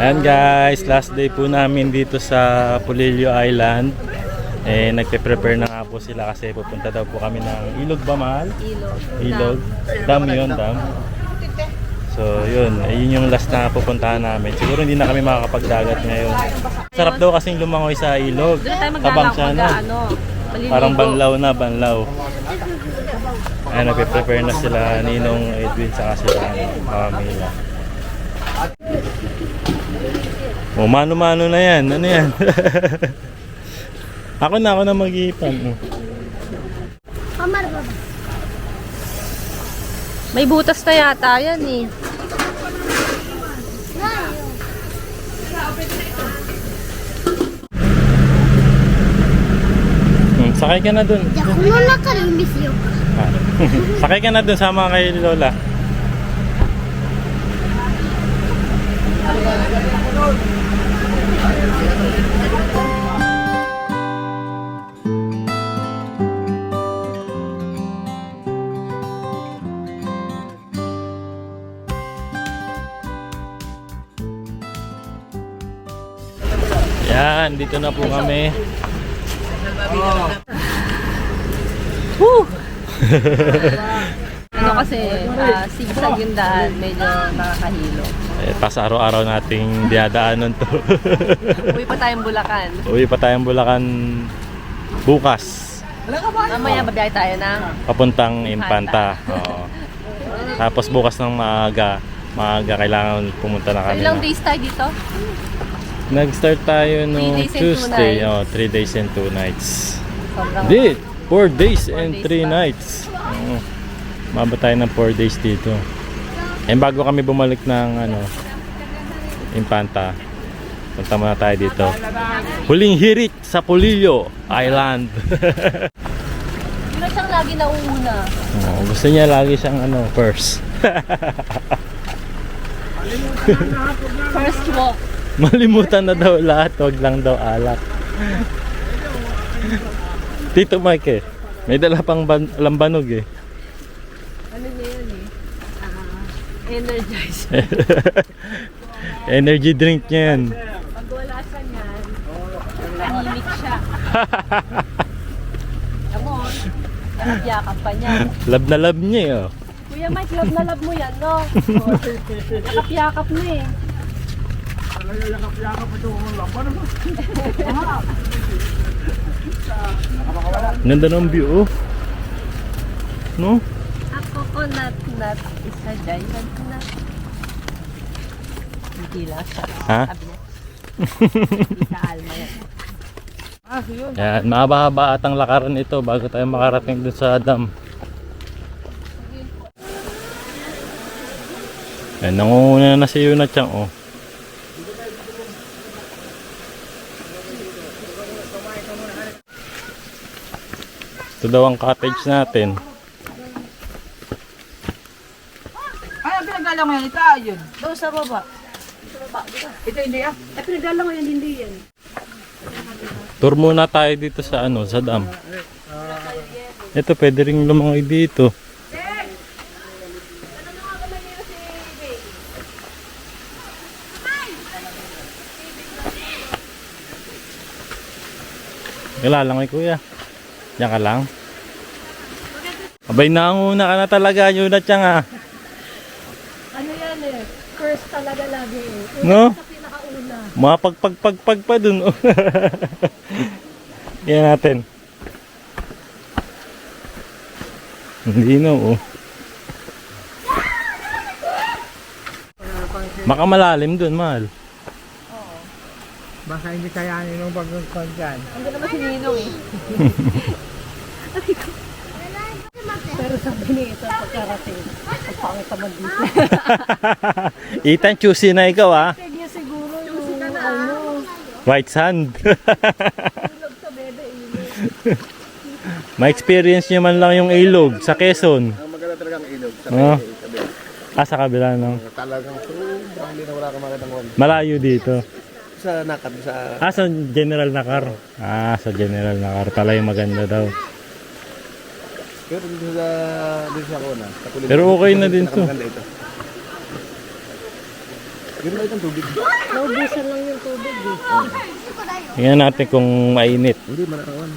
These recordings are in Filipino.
Ayan guys, last day po namin dito sa Polillo Island. Nagpe-prepare na nga po sila kasi pupunta daw po kami ng Ilog ba, Mahal? Ilog. Dam yun, dam. So yun, yun yung last na pupuntahan namin. Siguro hindi na kami makakapagdagat ngayon. Sarap daw kasing lumangoy sa ilog. Tabang siya na. Parang banlaw na, banlaw. Ayan, nagpe-prepare na sila Ninong Edwin sa sila Camila. Oh, mano-mano na yan. Ano yan? Ako na mag-iipan. May butas na yata yan eh. Sakay ka na dun. Sakay ka na dun, sama kay Lola. Yan, dito na po kami. Woo! Ano kasi, sigsag yung daan, medyo nakakahilo. Pas araw-araw nating dinadaanan to. Uwi pa tayong Bulacan. Uwi pa tayong Bulacan bukas. Mamaya babiyahe tayo na. Papuntang Infanta. Oo. Tapos bukas ng maaga kailangan pumunta na kami. Ilang days tayo dito? Nag-start tayo no 3 days and 2 Tuesday, nights. 3 days and 2 nights. Sobrang Hindi, 4 days and 4 3 days pa. nights. Mababa tayo ng 4 days dito. Bago kami bumalik ng Infanta, punta muna tayo dito. Huling hirit sa Polillo Island. Hindi siyang lagi nauuna. Gusto niya lagi siyang first. First walk. Malimutan na daw lahat, wag lang daw alak. Tito Mike may dala pang lambanog Ano na yun energize. Energy drink niya yan. Pag wala siya niyan, tahimik siya. Come on. Yakap pa niya. Love na love niya Kuya Mike, love na love mo yan, no? Yakap-yakap mo eh. Yakap-yakap ito kung laban. Ganda ng view no? A coconut nut is a giant nut. Hindi lang siya. Ha? Sabi niya. Isa alma yan. Yan, mahaba-haba atang lakaran ito bago tayo makarating dun sa dam. Yan, nangunguna na si Yuna Chang Ito daw ang cottage natin. Ay, ang pinagdala mo yan, ito yun. Doon sa baba. Ito hindi ah. Ay, pinagdala mo yan, hindi yan. Tour muna tayo dito sa sa dam. Ito pwede ring lumangoy dito. Lalangoy kuya. Diyan ka lang. Abay, nanguna ka na talaga, Yuna Chang Ano yan first talaga lagi No? Sa pinakauna. Mapagpagpagpag pa dun Yan natin. Hindi Baka malalim dun, Mahal. Baka hindi kayanin ng pagkakon dyan. Hindi naman si Ninong Pero sabi niya ito pagkarating. Ang pangit naman dito. Ethan, choosy na ikaw Pwede niya siguro yung White sand. ilog sa bebe ilog. Ma-experience nyo man lang yung ilog sa Quezon. Ang maganda talagang ilog. Sa Sa kabila no. talagang sobrang hindi na wala kang makitang wala. Malayo dito. Sa nakad, sa... Sa General Nakar. Sa General Nakar pala yung maganda daw. Pero dito sa Kona. Pero okay na din to. Maganda ito. Yun lang itong tubig. Naubusan lang yung tubig eh. Tingnan natin kung mainit. Hindi, manakawan.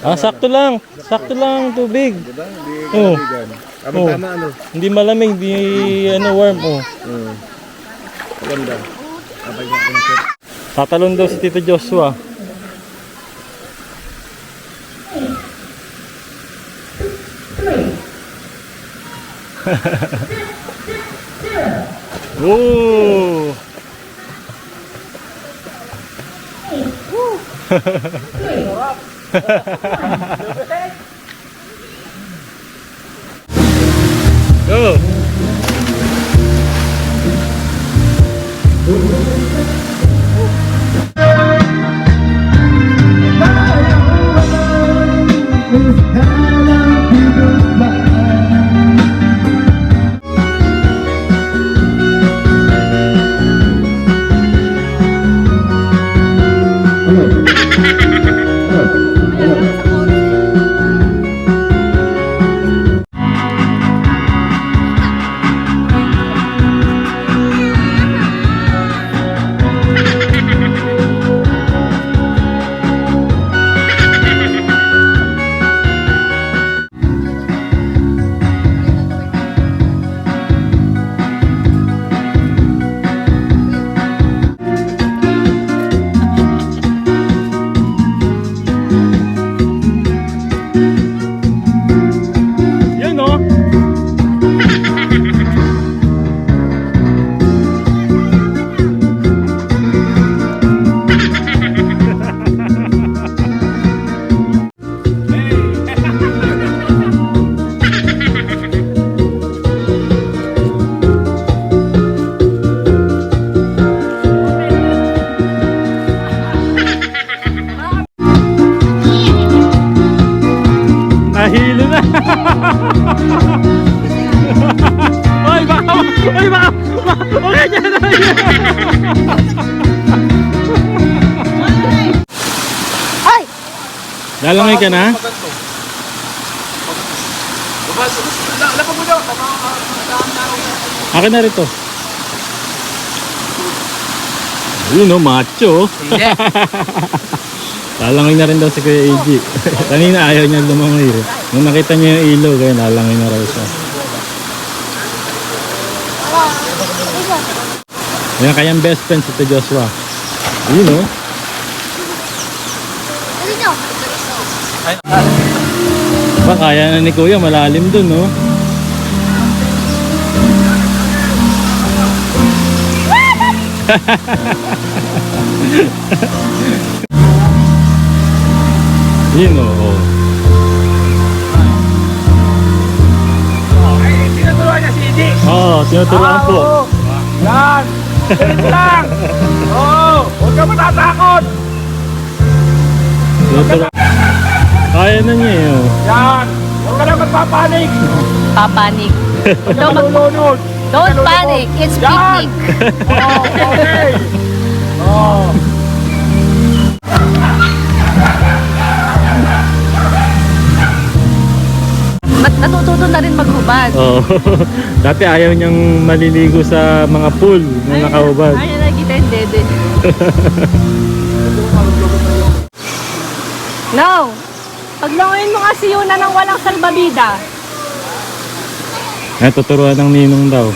Ah, sakto lang. Sakto lang tubig. Diba? Hindi Oo. kalamigan. Oo. Tama ano. Hindi malamig, hindi ano warm. Oh. Maganda. Kapag na ako ng shirt. Tatalon daw si Tito Joshua. Oh! Go! Yun oh! Nahilo na! Oy, baka! Oy, baka! Okay dyan! Ay! Lalangay ka na? Lapag mo daw. Akin na rito. Yun oh, macho. Hindi. Lalangay na rin daw si Kuya AG. Kanina ayaw niya lumangoy eh. Nung nakita niya yung ilaw, kaya lalangay na raw siya. Yan kayang best friend si Tito Joshua. Yun oh. Ba, kaya na ni Kuya, malalim dun oh. Yun oh. Tinuturuan niya si Idi. Oo, tinuturuan po. Yan. Ganito lang. Oo. Huwag ka matatakot. Tinuturuan. Kaya na niya eh oh. Yan. Huwag ka na magpapanik. Papanik. Malulunod. Don't panic, it's picnic. Oh, okay. Oh. Natututo na rin maghubad. Oo. Dati ayaw niyang maliligo sa mga pool na nakahubad. Ay, nakikita yung dede. No! Paglangoyin mo nga si Yuna ng walang salbabida. Ay, tuturuan ng ninong daw.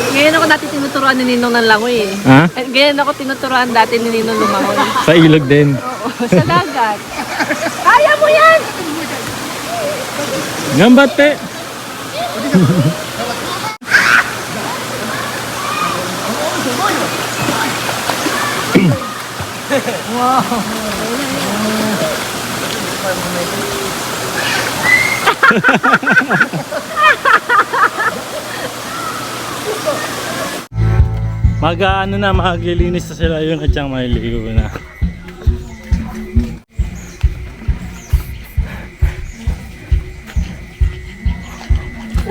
Ngayon ako dati tinuturuan ni Ninong ng langoy eh. Ha? Ngayon ako tinuturuan dati ni Ninong lumangoy. Sa ilog din. Oo, sa dagat. Kaya mo yan! Gambate! Mag-ano na, maglilinis na sila yun at siyang maliligo na.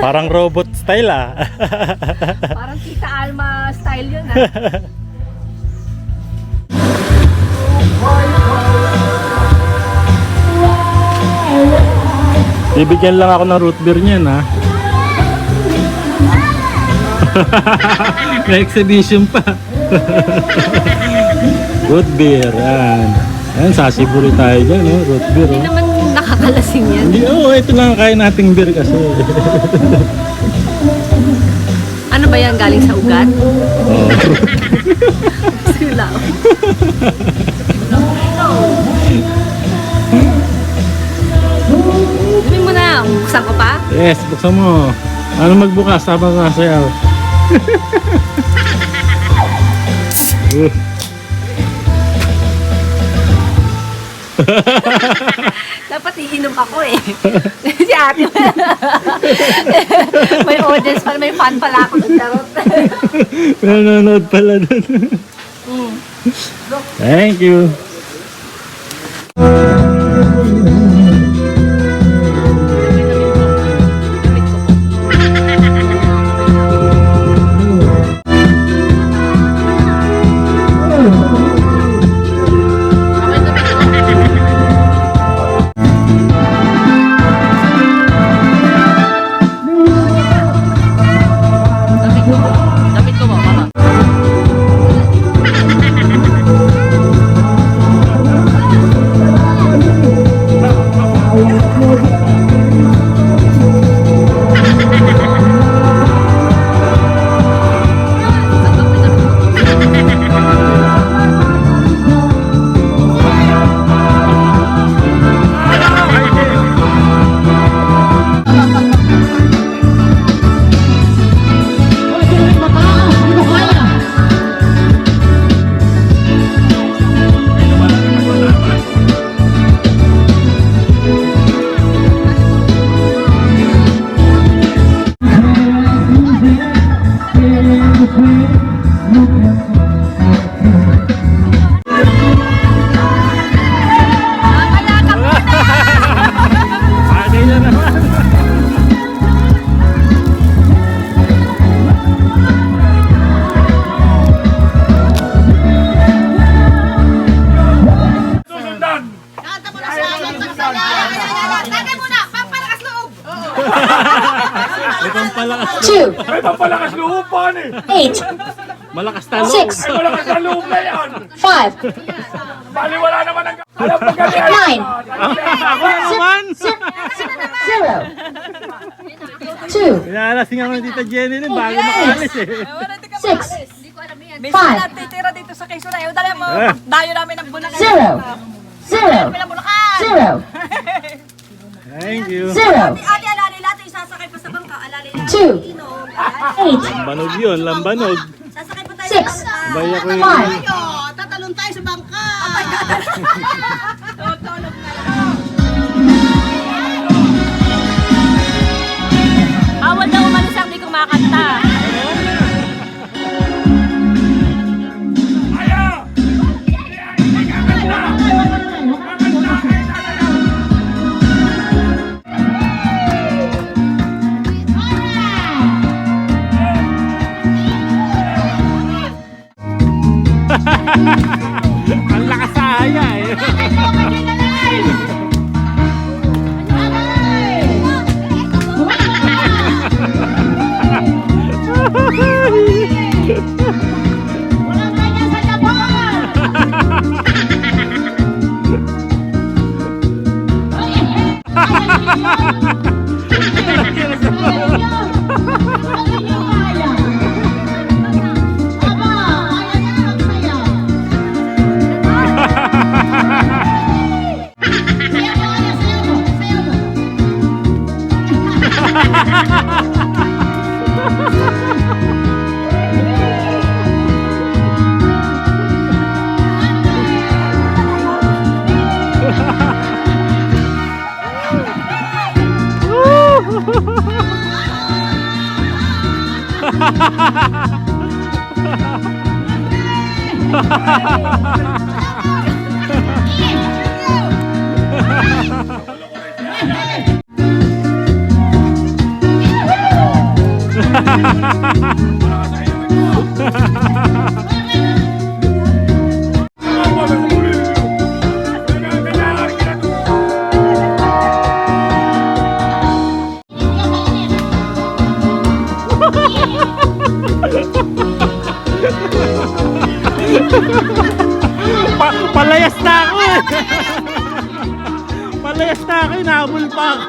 Parang robot style ah. Parang Tita Alma style yun ah. Bibigyan lang ako ng root beer niyan ha. May exhibition pa. Root beer, yan. Yan, sasiburi tayo dyan, no? Root beer, Hindi oh. naman nakakalasing yan. Hindi, ito lang ang kaya nating beer kasi. Ano ba yan? Galing sa ugat? Oh. Sila. Gawin mo na. Buksan ko pa? Yes, buksan mo. Ano magbukas habang nasayaw? Dapat iinom ako eh. Si ate. May audience pala, may fan pala ako ng tarot. Nanonood pala dun. Thank you. Damit ko mo, mama. Ate na naman. Susundan. Tagay muna! Pampalakas loob! Itong palakas. 2, May papalakas loob pa eh. 8, Malakas talo. 6, May malakas na loob na yan. 5, Bali wala naman ang... Alam mo ganyan. 9, Ako na naman. 0, 2, Pinalasing ako ng Tita Jenny nun bago makalis eh. 6, Minsan 5, natitira dito sa Quezon na yun. Dali mo, dayo namin ng Bulacan. 0, 0, Ng Bulacan! 0, Thank you. 0, Ate, alalay lahat yung sasakay pa sa bangka. Alalay lahat. 2, Inom. 8, Lambanog yun, lambanog. Sasakay pa tayo Six. sa bangka. Bay ako yun. 5, Ayo, tatalon tayo sa bangka. Tutulog ka lang. Awal daw umalis ang di kumakanta. Ayaw. Ang lakas sa haya eh. Palayas na ako eh. Palayas na ako, inahabol pa ako.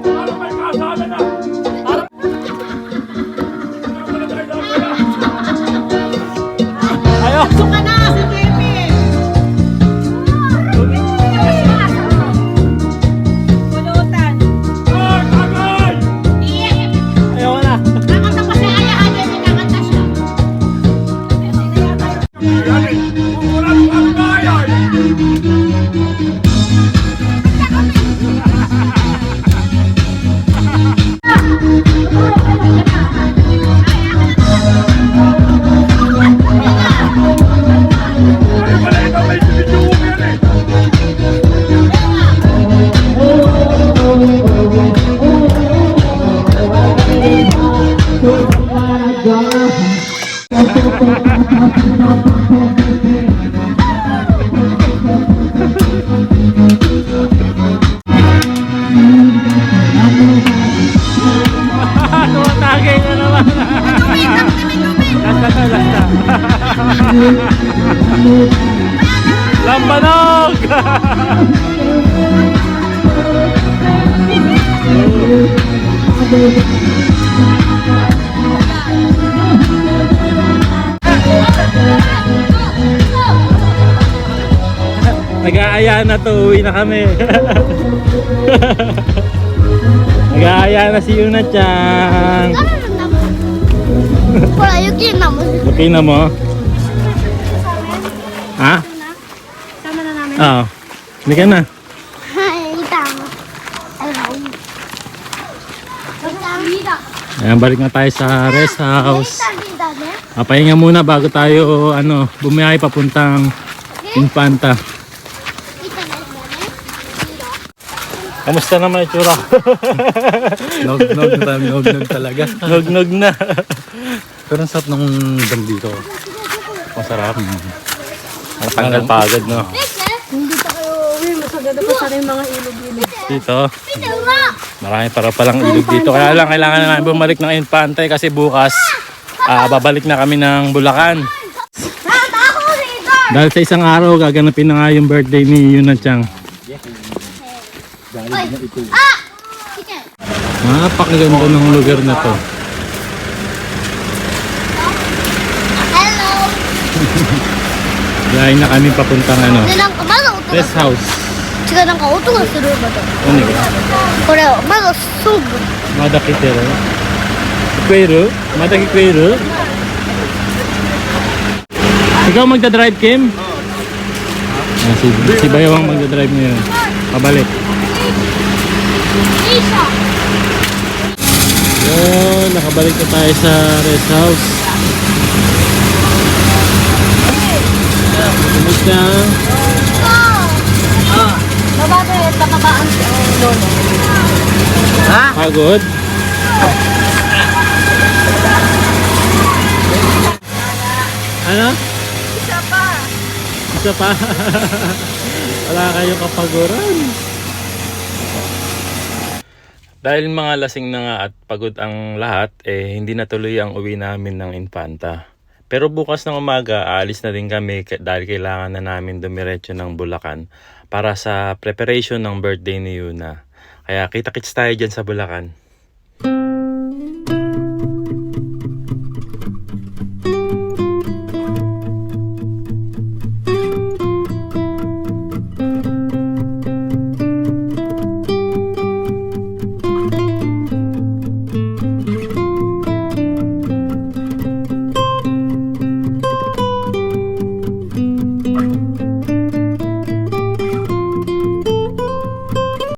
Parang may kasala na. Ayaw. Suka na si Kevin. Pulutan. Ay, tagay! Ayaw na. Kakanta pa si Aya Aya, kakanta siya. Yan eh. Wala ang tagay. Ay, wala ito. May video yan eh. Tumatagay na naman. Lasta to, lasta. Lambanog! Nag-aaya na to, uwi na kami. Nag-aaya na si Yuna-chan. Wala, yukin na mo. Okay na mo? Ha? Sama na namin. Oo. Hindi ka na. Ay, tama. Ay, Ayan, balik na tayo sa rest house. Kita, ne? Papahinga muna bago tayo bumiyahe papuntang Infanta. Kita na, ne? Kamusta naman itsura ko? Nog talaga. Nog-nog na. Pero ang sarap ng dam dito. Masarap. Nakatanggal pagod, no? Hindi tayo uwi. Masagada pa sa rin mga ilog-ilog. Dito. Marami para palang ilog dito. Kaya lang kailangan na namin bumalik ng Infante kasi bukas babalik na kami ng Bulacan. Dahil sa isang araw gaganapin na nga yung birthday ni Yuna-chan. Napakaganda ng lugar na to. Hello! Dahil na kami papuntang Nilang kamala ko rest house. 違う、なんか音がするまた。 Ano yun? これ、まだソング。 Madakitero. Kikwero? Madakikwero? Ikaw magdadrive, Kim? Si Bayawang magdadrive ngayon. Pabalik. Yun, nakabalik na tayo sa rest house. Kumusta? Mababa yung tababaan si Lolo. Pagod? Ano? Isa pa. Isa pa. Wala kayong kapaguran. Dahil mga lasing na nga at pagod ang lahat, hindi natuloy ang uwi namin ng Infanta. Pero bukas ng umaga, aalis na din kami dahil kailangan na namin dumiretso ng Bulacan para sa preparation ng birthday ni Yuna. Kaya kita-kits tayo dyan sa Bulacan.